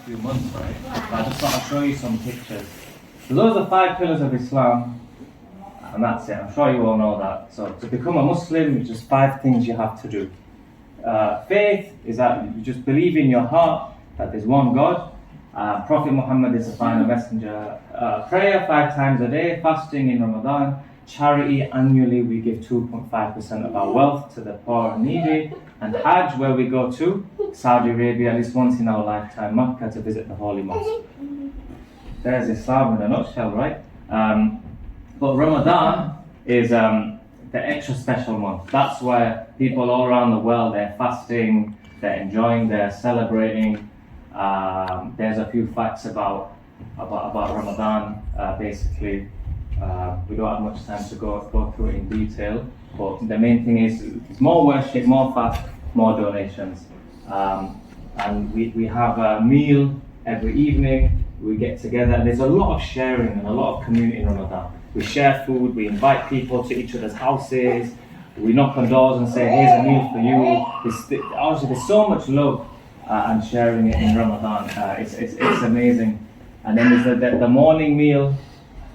few months, right? But I just want to show you some pictures. So those are 5 pillars of Islam, and that's it. I'm sure you all know that. So to become a Muslim, it's just 5 things you have to do. Faith is that you just believe in your heart that there's one God. Prophet Muhammad is the final messenger. Prayer 5 times a day, fasting in Ramadan. Charity, annually we give 2.5% of our wealth to the poor and needy. And Hajj, where we go to Saudi Arabia at least once in our lifetime, Makkah, to visit the Holy Mosque. There's Islam in a nutshell, right? But Ramadan is the extra special month. That's where people all around the world, they're fasting, they're enjoying, they're celebrating. There's a few facts about Ramadan. Basically, we don't have much time to go through it in detail, but the main thing is it's more worship, more fast, more donations. And we have a meal every evening. We get together. There's a lot of sharing and a lot of community in Ramadan. We share food, we invite people to each other's houses, we knock on doors and say, here's a meal for you. Honestly, there's so much love and sharing it in Ramadan. It's amazing. And then there's the morning meal.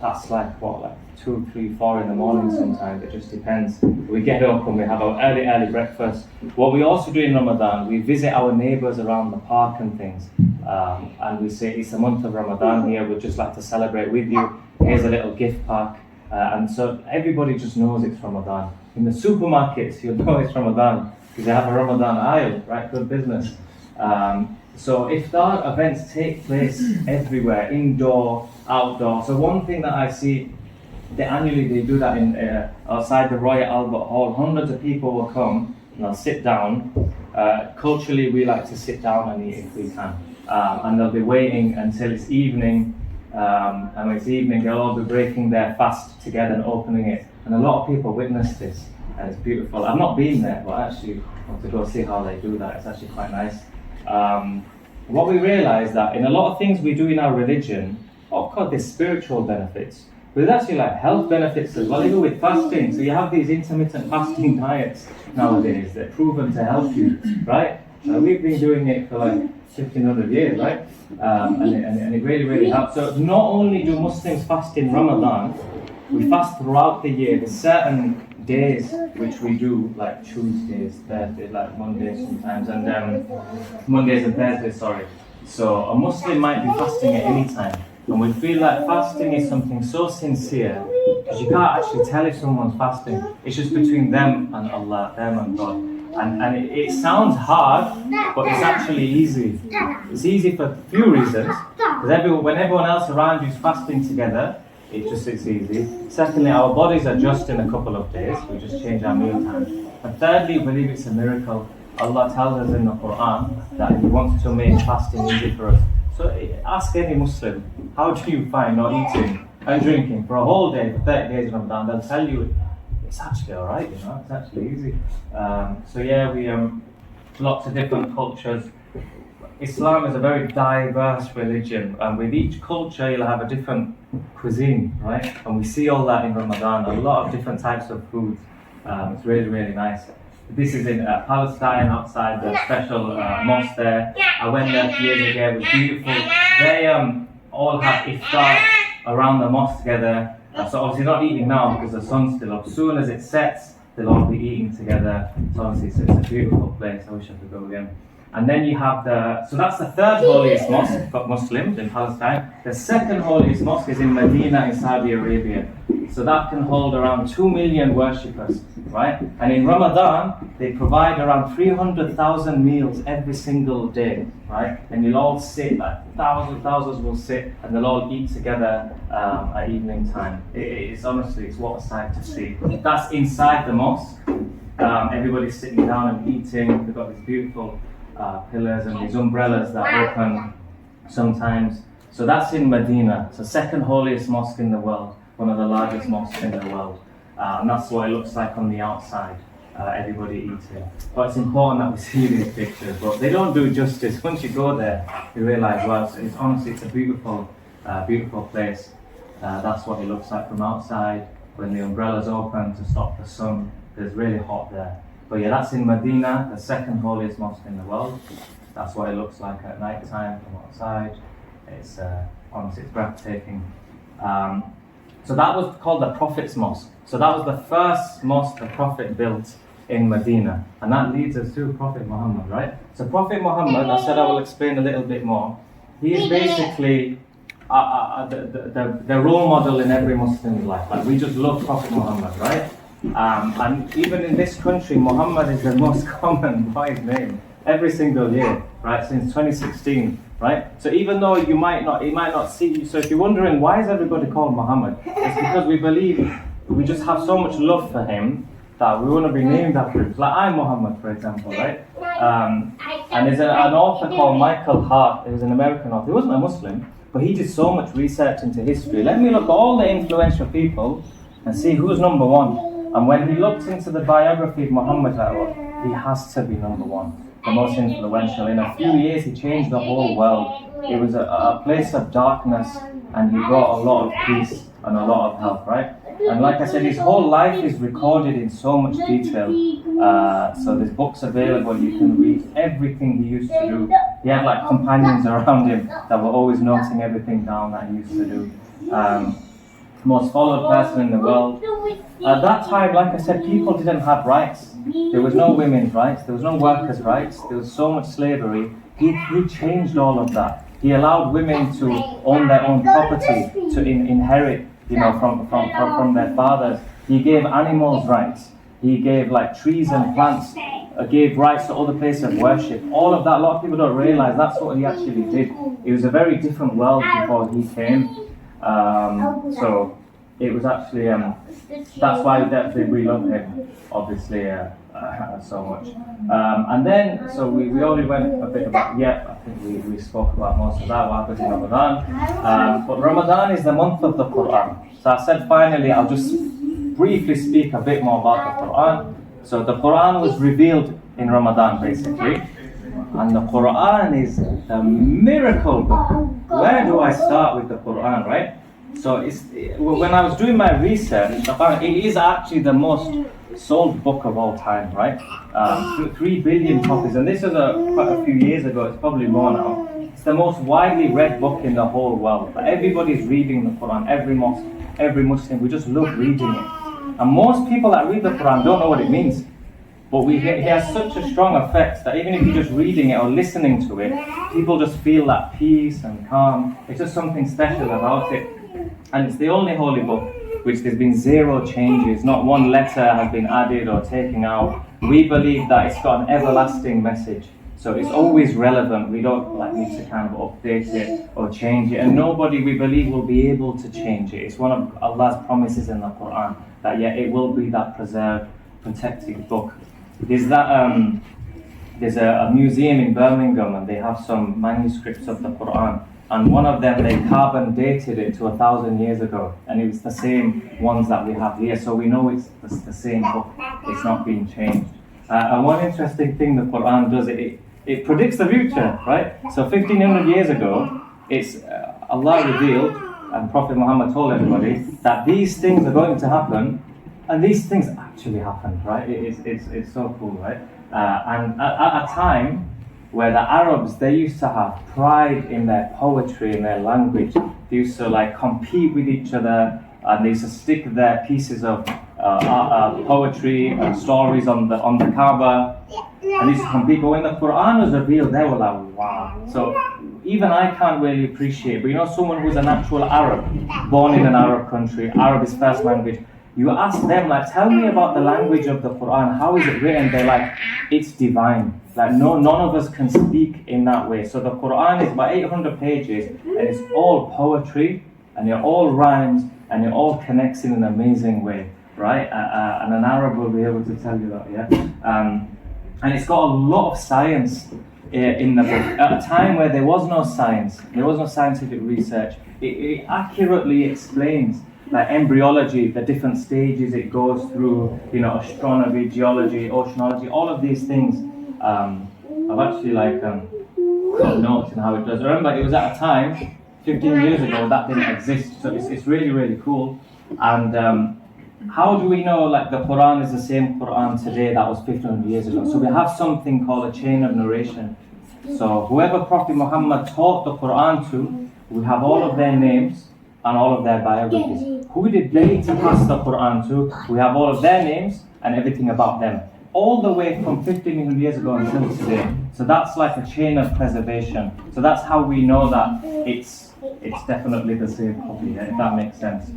That's like 2, 3, 4 in the morning sometimes. It just depends. We get up and we have our early breakfast. What we also do in Ramadan, we visit our neighbours around the park and things. And we say, it's the month of Ramadan here, we'd just like to celebrate with you. Here's a little gift pack. And so everybody just knows it's Ramadan. In the supermarkets, you'll know it's Ramadan because they have a Ramadan aisle, right? Good business. So iftar events take place everywhere, indoor, outdoor. So one thing that I see, annually they do that in outside the Royal Albert Hall. Hundreds of people will come and they'll sit down. Culturally, we like to sit down and eat if we can. And they'll be waiting until it's evening. And when it's evening, they'll all be breaking their fast together and opening it. And a lot of people witness this, and it's beautiful. I've not been there, but I actually want to go see how they do that. It's actually quite nice. What we realise that in a lot of things we do in our religion, of course there's spiritual benefits, but there's actually like health benefits as well, even with fasting. So you have these intermittent fasting diets nowadays that are proven to help you, right? We've been doing it for like 1500 years, right? And it really helps. So not only do Muslims fast in Ramadan, we fast throughout the year. There's certain days which we do, like Tuesdays, Thursdays, like Mondays sometimes, and Mondays and Thursdays, sorry. So a Muslim might be fasting at any time. And we feel like fasting is something so sincere, because you can't actually tell if someone's fasting. It's just between them and Allah, them and God. And it sounds hard, but it's actually easy. It's easy for a few reasons. Because when everyone else around you is fasting together, it's easy. Secondly, our bodies adjust in a couple of days. We just change our meal time. And thirdly, we believe it's a miracle. Allah tells us in the Quran that He wants to make fasting easy for us. So ask any Muslim, how do you find not eating and drinking for a whole day, for 30 days in Ramadan? They'll tell you it's actually alright, it's actually easy. So yeah, we lots of different cultures. Islam is a very diverse religion, and with each culture you'll have a different cuisine, right? And we see all that in Ramadan, a lot of different types of food. It's really nice. This is in Palestine, outside the special mosque there. I went there a few years ago, it was beautiful. They all have iftar around the mosque together. So obviously not eating now because the sun's still up. As soon as it sets, they'll all be eating together. So obviously it's a beautiful place. I wish I could go again. And then you have so that's the third holiest mosque for Muslims in Palestine. The second holiest mosque is in Medina in Saudi Arabia. So that can hold around 2 million worshippers, right? And in Ramadan, they provide around 300,000 meals every single day, right? And you'll all sit, like thousands will sit, and they'll all eat together at evening time. It's honestly, it's what a sight to see. That's inside the mosque. Everybody's sitting down and eating. They've got these beautiful pillars and these umbrellas that open sometimes. So that's in Medina. It's the second holiest mosque in the world, one of the largest mosques in the world. And that's what it looks like on the outside, everybody eating. But it's important that we see these pictures, but they don't do justice. Once you go there, you realise, well, it's honestly, it's a beautiful place. That's what it looks like from outside. When the umbrellas open to stop the sun, it's really hot there. But yeah, that's in Medina, the second holiest mosque in the world. That's what it looks like at night time from outside. It's honestly, it's breathtaking. So that was called the Prophet's Mosque. So that was the first mosque the Prophet built in Medina. And that leads us to Prophet Muhammad, right? So Prophet Muhammad, I said I will explain a little bit more. He is basically the role model in every Muslim's life. Like, we just love Prophet Muhammad, right? And even in this country, Muhammad is the most common boy's name every single year, right? Since 2016, right? So even though it might not see you. So if you're wondering why is everybody called Muhammad, it's because we believe we just have so much love for him that we want to be named after him. Like I'm Muhammad, for example, right? And there's an author called Michael Hart. He was an American author. He wasn't a Muslim, but he did so much research into history. Let me look at all the influential people and see who's number one. And when he looked into the biography of Muhammad, he has to be number one, the most influential. In a few years, he changed the whole world. It was a place of darkness, and he brought a lot of peace and a lot of help, right? And like I said, his whole life is recorded in so much detail. So there's books available, you can read everything he used to do. He had like companions around him that were always noting everything down that he used to do. Most followed person in the world. At that time, like I said, people didn't have rights. There was no women's rights, there was no workers' rights, there was so much slavery. He changed all of that. He allowed women to own their own property, to inherit, from their fathers. He gave animals rights. He gave like trees and plants, gave rights to other places of worship. All of that, a lot of people don't realize that's what he actually did. It was a very different world before he came. So it was actually, that's why we love him, obviously, so much. And then, so we already went a bit about, I think we spoke about most of that, what happens in Ramadan. But Ramadan is the month of the Quran. So I said finally, I'll just briefly speak a bit more about the Quran. So the Quran was revealed in Ramadan, basically. And the Quran is a miracle book. Where do I start with the Quran, right? So when I was doing my research, I found it is actually the most sold book of all time, right? 3 billion copies, and this was quite a few years ago, it's probably more now. It's the most widely read book in the whole world. Everybody's reading the Quran, every mosque, every Muslim, we just love reading it. And most people that read the Quran don't know what it means. But it has such a strong effect that even if you're just reading it or listening to it, people just feel that peace and calm. It's just something special about it. And it's the only holy book which there's been zero changes, not one letter has been added or taken out. We believe that it's got an everlasting message. So it's always relevant. We don't need to kind of update it or change it. And nobody, we believe, will be able to change it. It's one of Allah's promises in the Quran that it will be that preserved, protected book. There's a museum in Birmingham, and they have some manuscripts of the Quran. And one of them, they carbon dated it to 1,000 years ago, and it was the same ones that we have here. So we know it's the same book. It's not being changed. And one interesting thing the Quran does, it predicts the future, right? So 1,500 years ago, it's Allah revealed, and Prophet Muhammad told everybody that these things are going to happen, and these things actually happened, right? It's so cool, right? And at a time where the Arabs, they used to have pride in their poetry and their language. They used to compete with each other, and they used to stick their pieces of poetry and stories on the Kaaba, and they used to compete. But when the Quran was revealed, they were like, wow. So even I can't really appreciate, but someone who's an actual Arab, born in an Arab country, Arab is first language, you ask them, tell me about the language of the Quran, how is it written? They're like, it's divine. None of us can speak in that way. So the Quran is about 800 pages, and it's all poetry, and it all rhymes, and it all connects in an amazing way, right? And an Arab will be able to tell you that, yeah? And it's got a lot of science in the book. At a time where there was no science, there was no scientific research, it accurately explains embryology, the different stages it goes through, astronomy, geology, oceanology, all of these things. I've actually got notes on how it does. Remember, it was at a time, 15 years ago, that didn't exist. So it's really, really cool. And how do we know the Quran is the same Quran today that was 1500 years ago? So we have something called a chain of narration. So whoever Prophet Muhammad taught the Quran to, we have all of their names and all of their biographies. Who did they to pass the Quran to? We have all of their names and everything about them. All the way from 1500 years ago until today. So that's like a chain of preservation. So that's how we know that it's definitely the same copy, if that makes sense.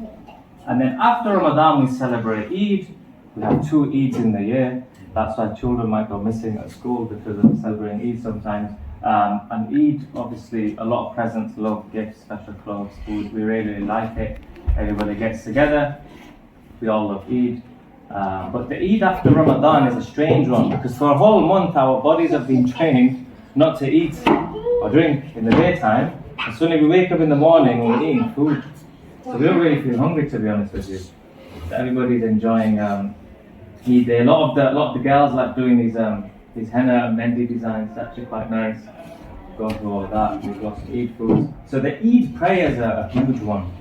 And then after Ramadan we celebrate Eid. We have 2 Eids in the year. That's why children might go missing at school because of celebrating Eid sometimes. And Eid, obviously, a lot of presents, love, gifts, special clothes, food. We really like it. Everybody gets together. We all love Eid. But the Eid after Ramadan is a strange one because for a whole month our bodies have been trained not to eat or drink in the daytime. And suddenly we wake up in the morning and we're eating food. So we don't really feel hungry, to be honest with you. So everybody's enjoying Eid Day. A lot of the girls like doing these henna and mehndi designs. It's actually quite nice. Go through all of that. We've got some Eid foods. So the Eid prayers are a huge one.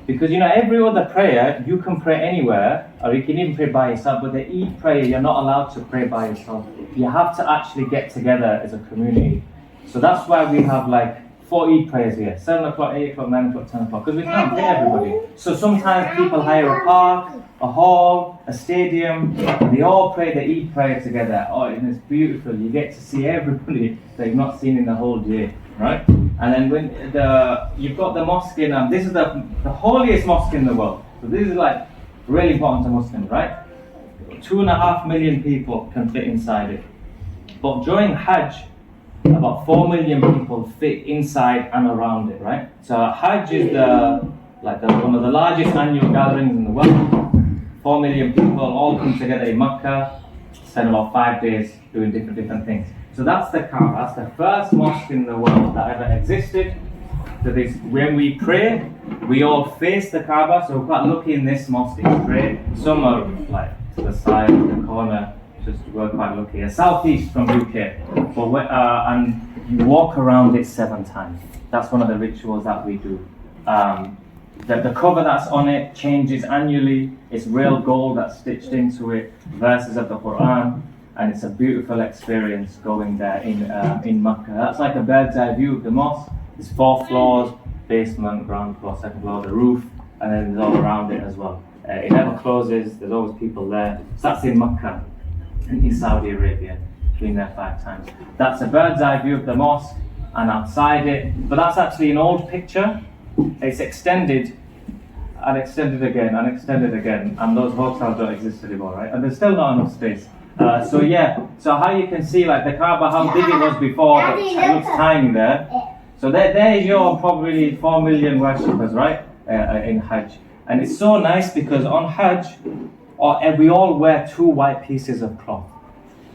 Because every other prayer you can pray anywhere, or you can even pray by yourself, but the Eid prayer you're not allowed to pray by yourself. You have to actually get together as a community. So that's why we have like 4 Eid prayers here, 7 o'clock, 8 o'clock, 9 o'clock, 10 o'clock, because we can't pay everybody. So sometimes people hire a park, a hall, a stadium, and they all pray the Eid prayer together. Oh, and it's beautiful. You get to see everybody that you've not seen in the whole day, right? And then when you've got the mosque in, this is the holiest mosque in the world. So this is like really important to Muslims, right? 2.5 million people can fit inside it. But during Hajj, about 4 million people fit inside and around it, right? So Hajj is one of the largest annual gatherings in the world. 4 million people all come together in Makkah, spend about 5 days doing different things. So that's the Kaaba. That's the first mosque in the world that ever existed. So when we pray, we all face the Kaaba. So we're quite lucky in this mosque that we pray. Some are like to the side, the corner. Just we're quite lucky. Southeast from UK. But and you walk around it 7 times. That's one of the rituals that we do. The cover that's on it changes annually. It's real gold that's stitched into it, verses of the Quran. And it's a beautiful experience going there in Makkah. That's like a bird's eye view of the mosque. There's 4 floors, basement, ground floor, second floor, the roof, and then there's all around it as well. It never closes, there's always people there. So that's in Makkah, in Saudi Arabia, been there 5 times. That's a bird's eye view of the mosque, and outside it, but that's actually an old picture. It's extended, and extended again, and extended again, and those hotels don't exist anymore, right? And there's still not enough space. So how you can see like the Kaaba, how big it was before, but it looks tiny there. So there's your probably 4 million worshippers, right, in Hajj. And it's so nice because on Hajj, we all wear 2 white pieces of cloth.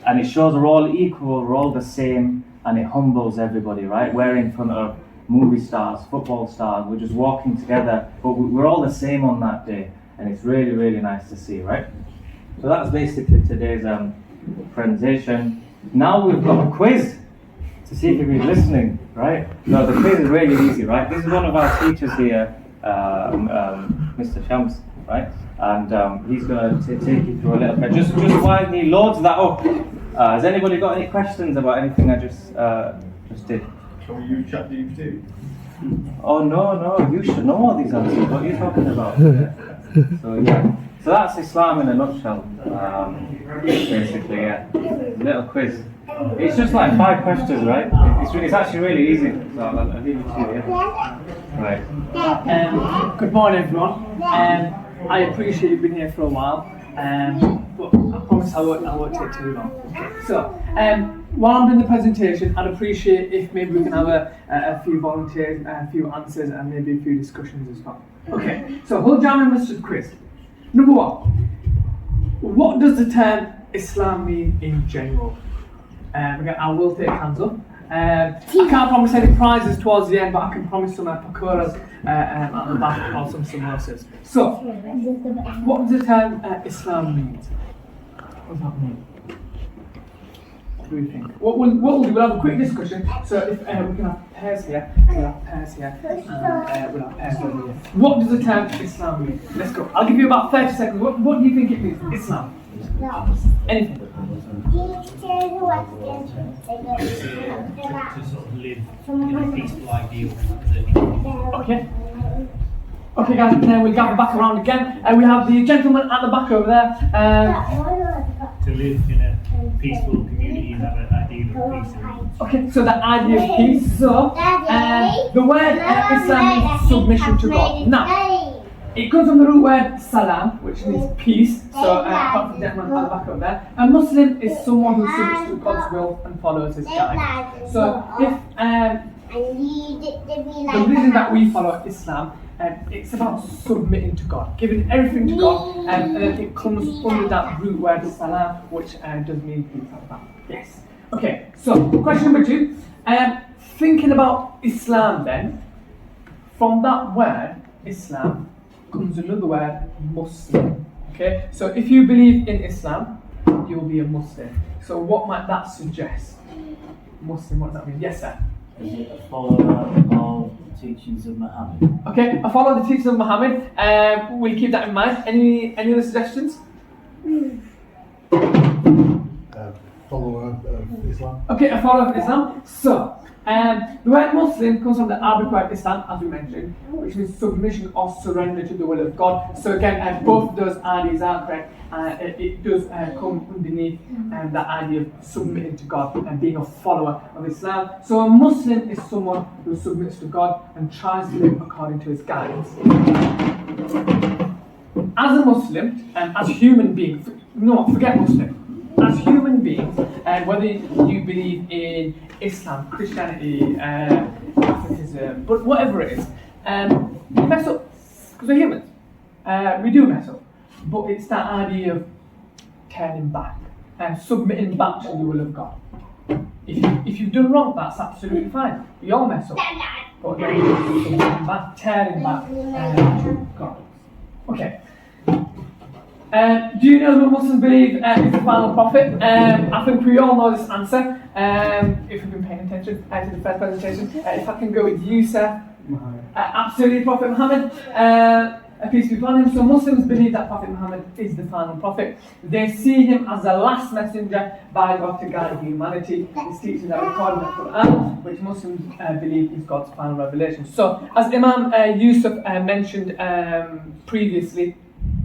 And it shows we're all equal, we're all the same, and it humbles everybody, right? We're in front of movie stars, football stars, we're just walking together, but we're all the same on that day. And it's really, really nice to see, right? So that's basically today's presentation. Now we've got a quiz to see if you've been listening, right? No, the quiz is really easy, right? This is one of our teachers here, Mr. Shams, right? And he's going to take you through a little bit. Just while he loads that up, has anybody got any questions about anything I just did? Shall we use ChatGPT? Oh no, you should know all these answers. What are you talking about? So yeah. So that's Islam in a nutshell, basically, yeah. Little quiz. It's just like 5 questions, right? It's actually really easy. So I'll leave it to you, yeah? Right. Good morning, everyone. I appreciate you've been here for a while, but I promise I won't take too long. So, while I'm doing the presentation, I'd appreciate if maybe we can have a few volunteers, a few answers, and maybe a few discussions as well. Okay, so Hull Jame Masjid quiz. Number 1, what does the term Islam mean in general? Again, I will take hands up. I can't promise any prizes towards the end, but I can promise some pakoras at the back or some samosas. So, what does the term Islam mean? What does that mean? What do we think? What we'll do, we'll have a quick discussion. So if we can have pairs here, we'll have pairs here, and we'll have pairs over here. What does the term Islam mean? Let's go. I'll give you about 30 seconds. What do you think it means? Islam. Anything? To sort of live in a peaceful ideal. Okay. Okay, guys, then we'll gather back around again. We have the gentleman at the back over there. To live in a peaceful community and have an ideal of peace. Okay, so the idea of peace. So, the word Islam means submission to God. Now, it comes from the root word salam, which means peace. So, apart from the gentleman at the back over there, a Muslim is someone who submits to God's will and follows His guidance. So, if the reason that we follow Islam, it's about submitting to God, giving everything to God, and then it comes under that root word salam, which does mean peace like that. Yes. Okay, so question number 2. Thinking about Islam then, from that word, Islam, comes another word, Muslim. Okay, so if you believe in Islam, you will be a Muslim. So what might that suggest? Muslim, what does that mean? Yes, sir. Is it a follower of the teachings of Muhammad? Okay, I follow the teachings of Muhammad. We'll keep that in mind. Any other suggestions? Follower of Islam. Okay, a follower of Islam. So, the word Muslim comes from the Arabic word Islam, as we mentioned, which means submission or surrender to the will of God. So again, both of those ideas are correct. It does come underneath that idea of submitting to God and being a follower of Islam. So a Muslim is someone who submits to God and tries to live according to His guidance. As a Muslim, as human beings, forget Muslim. As human beings, whether you believe in Islam, Christianity, Catholicism, but whatever it is, we mess up because we're humans. We do mess up, but it's that idea of turning back and submitting back to the will of God. If you've done wrong, that's absolutely fine. We all mess up, but again, submitting back, turning back to God. Okay. Do you know who Muslims believe is the final prophet? I think we all know this answer, if we've been paying attention to the first presentation. If I can go with you, sir. Absolutely, Prophet Muhammad. Peace be upon him. So Muslims believe that Prophet Muhammad is the final prophet. They see him as the last messenger by God to guide humanity. His teachings are recorded in the Quran, which Muslims believe is God's final revelation. So, as Imam Yusuf mentioned previously,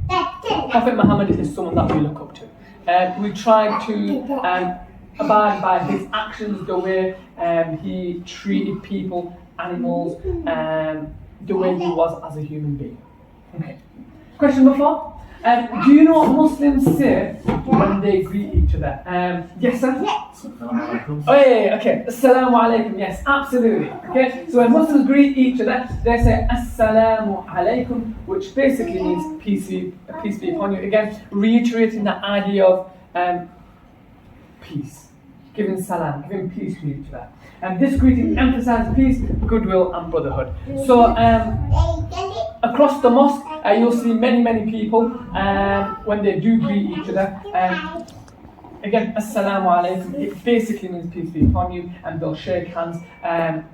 Prophet Muhammad is someone that we look up to. We try to abide by his actions, the way he treated people, animals, the way he was as a human being. Okay. Question number 4. Do you know what Muslims say when they greet each other? Yes, sir? Oh, yeah, okay. Assalamu alaikum. Yes, absolutely. Okay. So when Muslims greet each other, they say Assalamu alaikum, which basically means peace be upon you. Again, reiterating that idea of peace, giving salam, giving peace to each other. And this greeting emphasizes peace, goodwill, and brotherhood. So across the mosque, you'll see many people when they do greet each other. Again, Assalamu alaikum, it basically means peace be upon you, and they'll shake hands.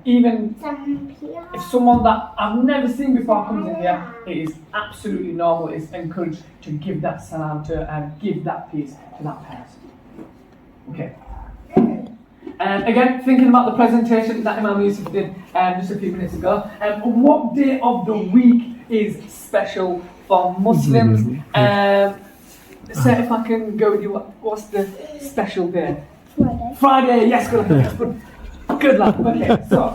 Even if someone that I've never seen before comes in here, it is absolutely normal, it's encouraged to give that salam, to give that peace to that person. Okay. Again, thinking about the presentation that Imam Yusuf did just a few minutes ago, what day of the week is special for Muslims? So if I can go with you, what's the special day? Friday, yes, good. Good luck. Okay, so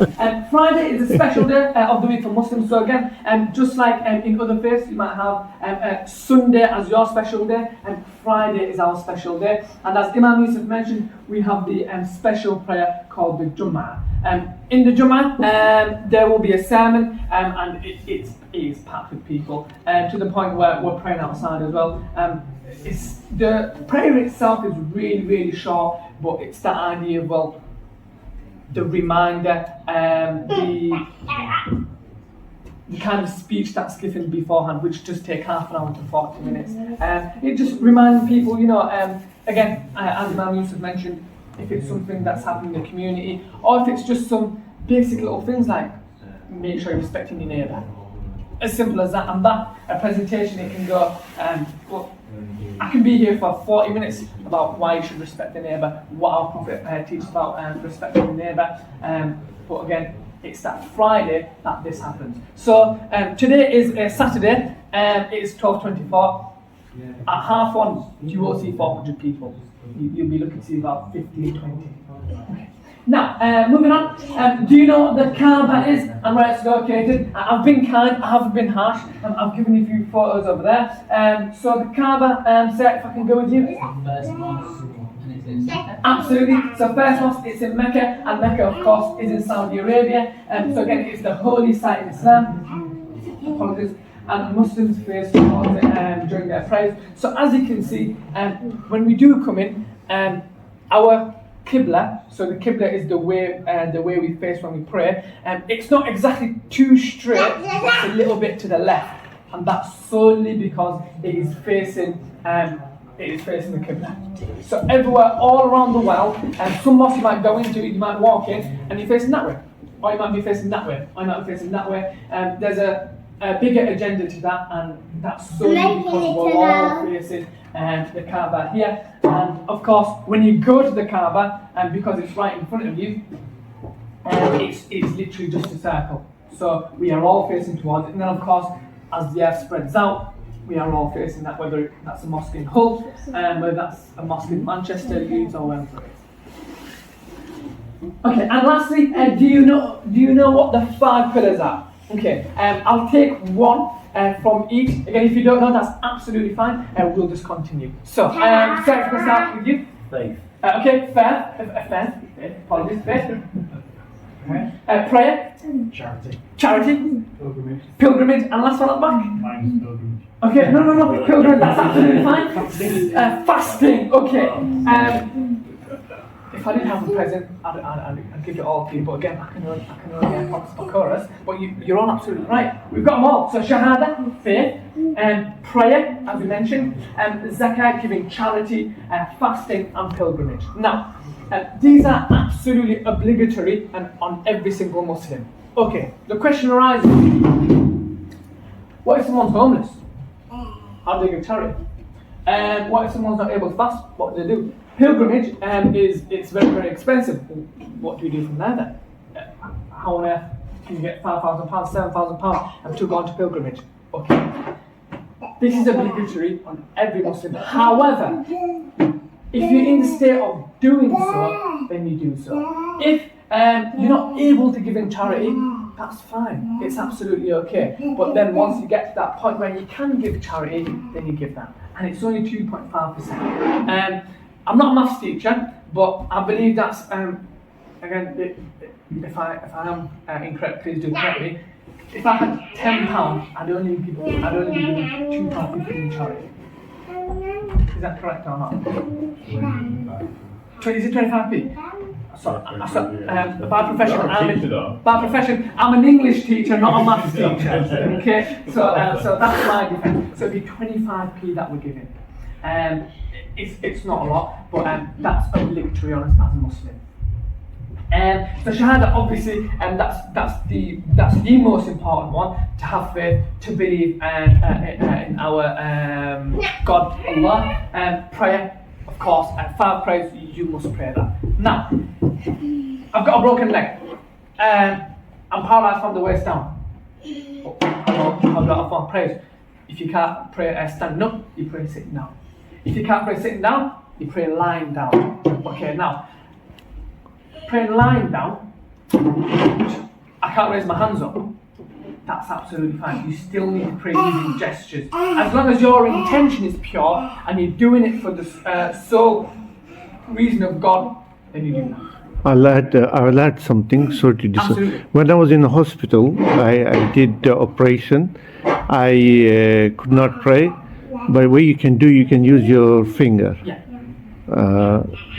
Friday is a special day of the week for Muslims. So again, just like in other faiths, you might have Sunday as your special day, and Friday is our special day. And as Imam Yusuf mentioned, we have the special prayer called the Jummah. In the Jummah, there will be a sermon, and it is packed with people to the point where we're praying outside as well. The prayer itself is really short, but it's that idea of, the reminder, the kind of speech that's given beforehand, which does take half an hour to 40 minutes. It just reminds people, again, as Imam Yusuf mentioned, if it's something that's happening in the community, or if it's just some basic little things like make sure you're respecting your neighbour. As simple as that. And that, a presentation, it can go, I can be here for 40 minutes about why you should respect the neighbour, what our Prophet teaches about respecting the neighbour. But again, it's that Friday that this happens. So today is a Saturday. It's 12:24. At 1:30, you won't see 400 people. You'll be looking to see about 15, 20. Okay. Now, moving on. Do you know what the Kaaba is and where it's located? I've been kind, I haven't been harsh. I've given you a few photos over there. So the Kaaba, Sarah, if I can go with you. Absolutely. So first mosque, it's in Mecca, and Mecca, of course, is in Saudi Arabia. So again, it's the holy site in Islam. Apologies. And Muslims face towards it during their prayers. So as you can see, when we do come in, our Qibla, so the Qibla is the way we face when we pray. It's not exactly too straight, it's a little bit to the left, and that's solely because it is facing the Qibla. So everywhere, all around the world, some mosques you might go into, you might walk in, and you're facing that way, or you might be facing that way, or you might be facing that way. There's a bigger agenda to that, and that's solely because we're all facing the Kaaba here. And of course, when you go to the Kaaba, and because it's right in front of you, it's literally just a circle. So we are all facing towards it. And then of course, as the earth spreads out, we are all facing that, whether that's a mosque in Hull, whether that's a mosque in Manchester, Leeds, or wherever it is. Okay, and lastly, do you know what the 5 pillars are? Okay, I'll take one from each. Again, if you don't know, that's absolutely fine. We'll just continue. So, Sarah, I'm going to start with you. Faith. Okay, faith. Apologies, faith. Prayer. Charity. Pilgrimage. And last one at the back. Mine's pilgrimage. Okay, no, pilgrimage, that's absolutely fine. Fasting, okay. If I didn't have a present, I'd give it all to you, but again, I can only a chorus. But you're all absolutely right. We've got them all. So Shahadah, faith, prayer, as we mentioned, Zakat, giving charity, fasting, and pilgrimage. Now, these are absolutely obligatory and on every single Muslim. Okay, the question arises: what if someone's homeless? How do they give charity? What if someone's not able to fast? What do they do? Pilgrimage it's very, very expensive. What do you do from there then? How on earth can you get £5,000, £7,000 to go on to pilgrimage? Okay. This is obligatory on every Muslim. However, if you're in the state of doing so, then you do so. If you're not able to give in charity, that's fine. It's absolutely okay. But then once you get to that point where you can give charity, then you give that. And it's only 2.5%. I'm not a maths teacher, but I believe that's, again, if I am incorrect, please do correct me. If I had £10, I'd only give £2.50 in charity. Is that correct or not? Is it 25p? So, by profession, I'm an English teacher, not a maths teacher. Okay, so that's my defence. So it'd be 25p that we're giving. It's not a lot, but that's obligatory on us as a Muslim. So Shahadah, obviously, that's the most important one, to have faith, to believe in our God, Allah. Prayer, of course, 5 prayers, you must pray that. Now, I've got a broken leg. I'm paralysed from the waist down. How do I offer prayers? If you can't pray standing up, you pray sitting down. If you can't pray sitting down, you pray lying down. Okay, now, praying lying down, I can't raise my hands up. That's absolutely fine. You still need to pray using gestures. As long as your intention is pure and you're doing it for the sole reason of God, then you do that. I'll add something. Sorry to disturb. Absolutely. When I was in the hospital, I did the operation. I could not pray. But what you can do, you can use your finger. Yeah.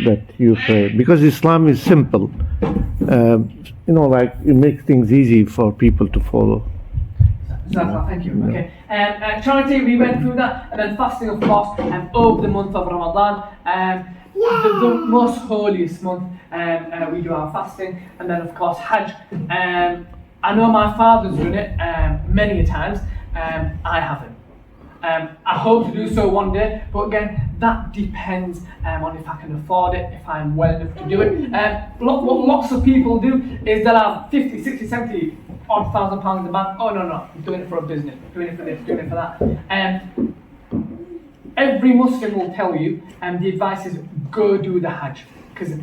That you pray. Because Islam is simple. Like it makes things easy for people to follow. Thank you. Okay. Charity, we went through that, and then fasting, of course, over the month of Ramadan. The most holiest month, we do our fasting, and then of course Hajj. I know my father's done it many a times. I haven't. I hope to do so one day, but again, that depends on if I can afford it, if I'm well enough to do it. What lots of people do is they'll have 50, 60, 70 odd £1,000 in the bank. Oh no, I'm doing it for a business, doing it for this, doing it for that. Every Muslim will tell you, the advice is go do the Hajj, because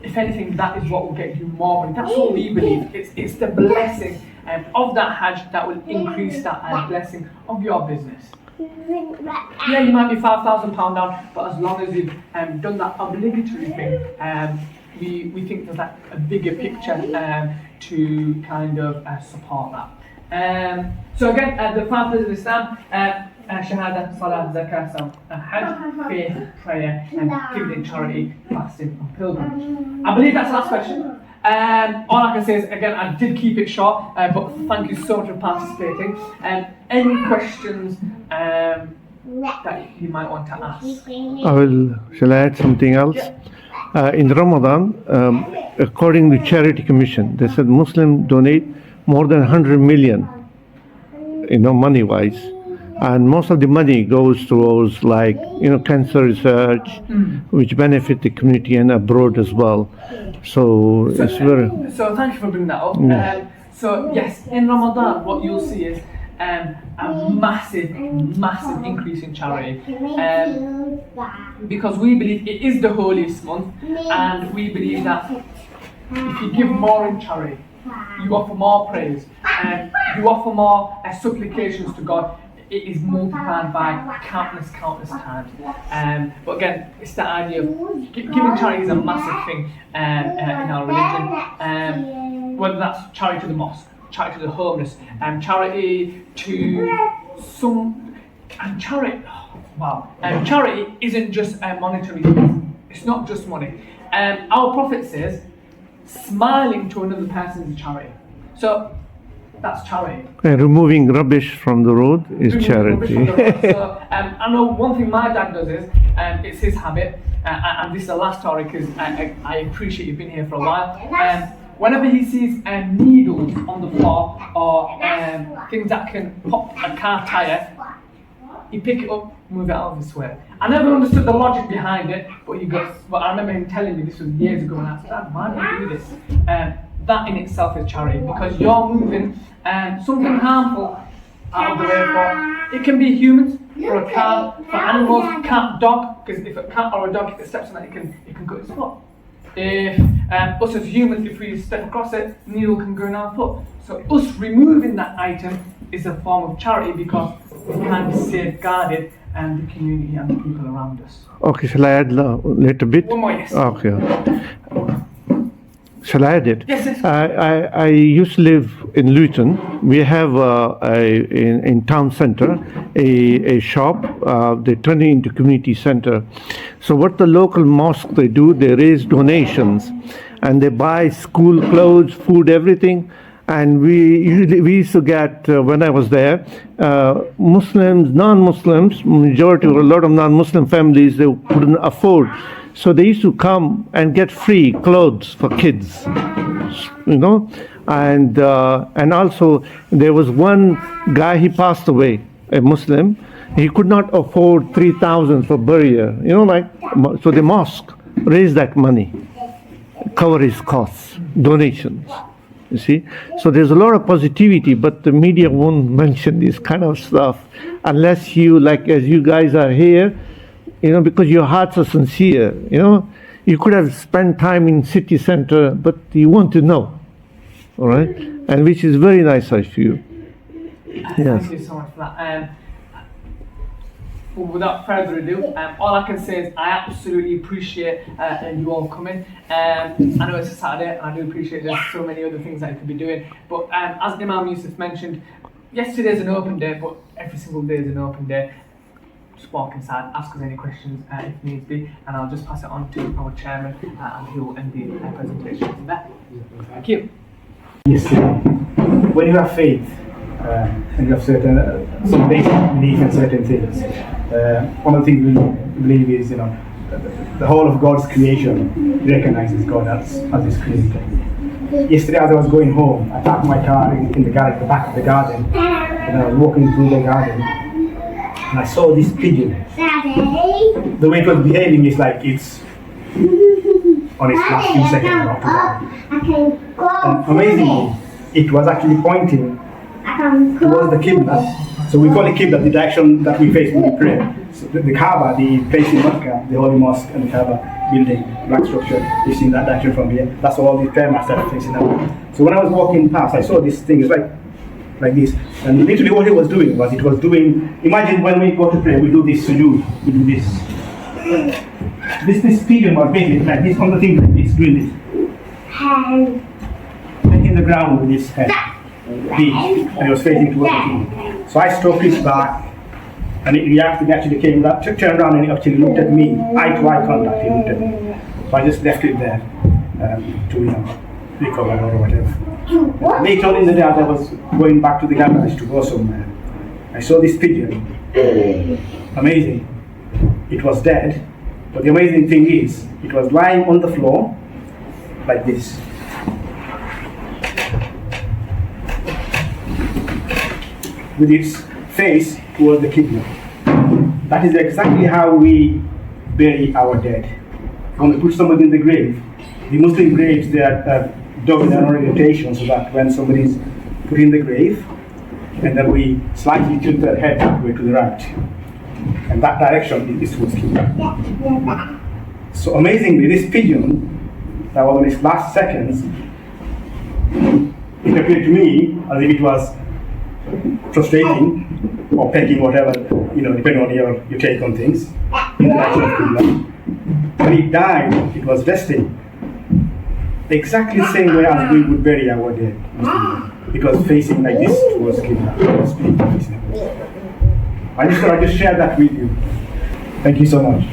if anything, that is what will get you more money. That's what we believe. It's the blessing of that Hajj that will increase that blessing of your business. Yeah, you might be £5,000 down, but as long as you've done that obligatory thing, we think there's like a bigger picture to kind of support that. So again, the 5 pillars of Islam: Shahadah, Salah, Zakat, Sawm, Hajj, faith, prayer, and giving in charity, fasting, and pilgrimage. I believe that's the last question. All I can say is, again, I did keep it short, but thank you so much for participating. Any questions that you might want to ask? Shall I add something else? Yeah. In Ramadan, according to Charity Commission, they said Muslims donate more than 100 million, money-wise. And most of the money goes towards cancer research, which benefit the community and abroad as well. So it's very... So thank you for bringing that up. So yes, in Ramadan, what you'll see is a massive increase in charity. Because we believe it is the holiest month, and we believe that if you give more in charity, you offer more praise, and you offer more supplications to God, it is multiplied by countless times. But again, it's the idea of giving charity is a massive thing in our religion. Whether that's charity to the mosque, charity to the homeless, charity to charity isn't just monetary. It's not just money. Our Prophet says, smiling to another person is a charity. So that's charity. And removing rubbish from the road is charity. So, I know one thing my dad does is, it's his habit, and this is the last story because I appreciate you've been here for a while. Whenever he sees needles on the floor or things that can pop a car tyre, he pick it up, move it out of his way. I never understood the logic behind it, but I remember him telling me this was years ago, and I said, Dad, why do you do this? That in itself is charity, because you're moving something harmful out of the way for. It can be humans, for a car, for animals, cat, dog, because if a cat or a dog, if it steps on it, it can cut its foot. If us as humans, if we step across it, needle can go in our foot. So us removing that item is a form of charity, because we can be safeguarded and the community and the people around us. Okay, shall I add a little bit? One more, yes. Okay. Shall I add it? Yes. I used to live in Luton. We have in town center a shop. They turn it into community center. So what the local mosque they do, they raise donations, and they buy school clothes, food, everything. And we used to get, when I was there, Muslims, non-Muslims, majority, a lot of non-Muslim families, they couldn't afford. So they used to come and get free clothes for kids, and also there was one guy, he passed away, a Muslim. He could not afford 3,000 for burial, so the mosque raised that money, cover his costs, donations. You see, so there's a lot of positivity, but the media won't mention this kind of stuff unless you, as you guys are here, because your hearts are sincere. You could have spent time in city center, but you want to know, all right, and which is very nice of you. Yes. Thank you so much for that. Without further ado, all I can say is I absolutely appreciate you all coming. I know it's a Saturday, and I do appreciate there's so many other things that you could be doing. But as Imam Yusuf mentioned, yesterday's an open day, but every single day is an open day. Just walk inside, ask us any questions if needs be, and I'll just pass it on to our chairman, and he will end the presentation from there. Thank you. Yes, when you have faith, and you have some basic belief in certain things, one of the things we believe is, the whole of God's creation recognizes God as his creator. Yesterday, as I was going home, I parked my car in the garden, the back of the garden, and I was walking through the garden. and I saw this pigeon. The way it was behaving is like it's on its last few seconds about to die. And amazingly, it was actually pointing towards the Qibla. So we call it Qibla, the direction that we face when we pray. So the Kaaba, the place in Makkah, the Holy Mosque and the Kaaba building, black structure, is in that direction from here. That's all the prayer mats that are facing out. So when I was walking past, I saw this thing, it's like this. And literally what it was doing, imagine when we go to pray, we do this sujood, we do this. This pigeon was basically like this on the thing like this, doing this. Hitting the ground with his head. And he was facing towards the king. So I stroked his back, and it reacted, actually came up, turned around and it actually looked at me, eye to eye contact, he looked at me. So I just left it there to, recover or whatever. Later on in the day, as I was going back to the garage to go somewhere, I saw this pigeon. Amazing. It was dead, but the amazing thing is, it was lying on the floor, like this. With its face towards the Qibla. That is exactly how we bury our dead. When we put somebody in the grave, the Muslim graves, they are dug in an orientation so that when somebody is put in the grave, and then we slightly tilt their head that way to the right. And that direction is towards Qibla. So amazingly, this pigeon, that was in its last seconds, it appeared to me as if it was frustrating or pecking, whatever, depending on your take on things, in the direction of Qibla. When it died, it was resting exactly the same way as we would bury our dead. It was facing like this towards Qibla. I just thought I'd just share that with you. Thank you so much.